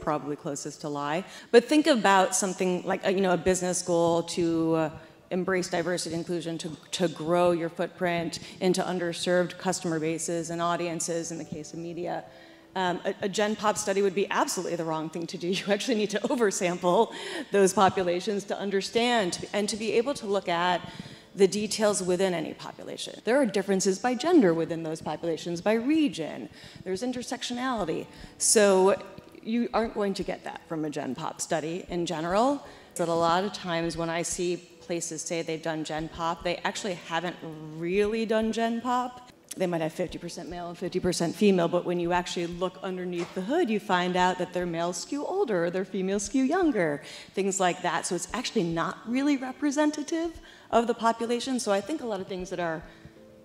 Probably closest to lie. But think about something like a business goal to embrace diversity and inclusion, to grow your footprint into underserved customer bases and audiences in the case of media. A Gen Pop study would be absolutely the wrong thing to do. You actually need to oversample those populations to understand and to be able to look at the details within any population. There are differences by gender within those populations, by region. There's intersectionality. So you aren't going to get that from a Gen Pop study in general. But a lot of times when I see places say they've done Gen Pop, they actually haven't really done Gen Pop. They might have 50% male and 50% female, but when you actually look underneath the hood, you find out that their males skew older or their females skew younger, things like that. So it's actually not really representative of the population. So I think a lot of things that are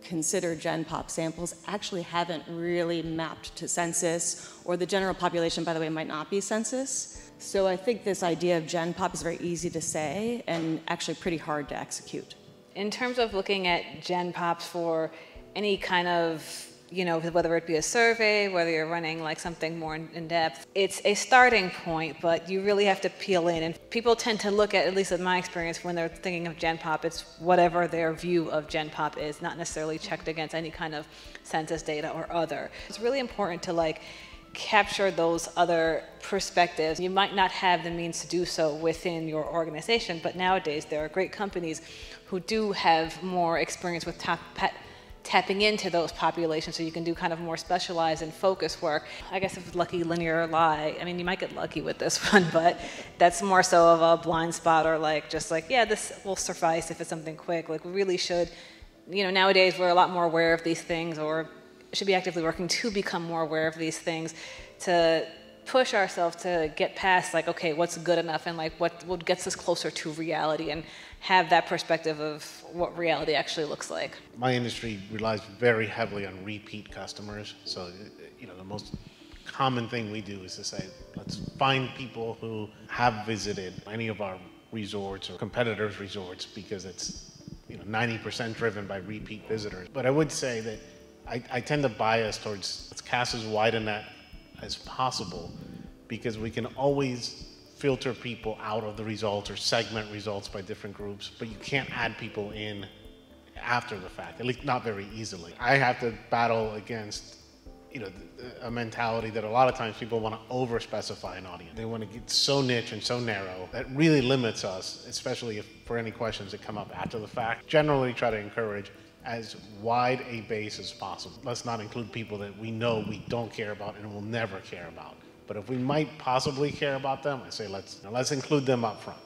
considered Gen Pop samples actually haven't really mapped to census, or the general population, by the way, might not be census. So I think this idea of Gen Pop is very easy to say and actually pretty hard to execute. In terms of looking at Gen Pops for any kind of, whether it be a survey, whether you're running like something more in depth, it's a starting point, but you really have to peel in. And people tend to look at least in my experience, when they're thinking of Gen Pop, it's whatever their view of Gen Pop is, not necessarily checked against any kind of census data or other. It's really important to capture those other perspectives. You might not have the means to do so within your organization, but nowadays there are great companies who do have more experience with tapping into those populations, so you can do kind of more specialized and focused work. I guess if it's lucky, linear, or lie, you might get lucky with this one, but that's more so of a blind spot, or yeah, this will suffice if it's something quick. We really should, nowadays we're a lot more aware of these things, or should be actively working to become more aware of these things, to push ourselves to get past okay, what's good enough, and what gets us closer to reality, and have that perspective of what reality actually looks like. My industry relies very heavily on repeat customers. So, the most common thing we do is to say, let's find people who have visited any of our resorts or competitors' resorts, because it's 90% driven by repeat visitors. But I would say that I tend to bias towards let's cast as wide a net as possible, because we can always filter people out of the results or segment results by different groups, but you can't add people in after the fact, at least not very easily. I have to battle against a mentality that a lot of times people want to over-specify an audience. They want to get so niche and so narrow that really limits us, especially for any questions that come up after the fact. Generally try to encourage as wide a base as possible. Let's not include people that we know we don't care about and will never care about. But if we might possibly care about them, I say let's include them up front.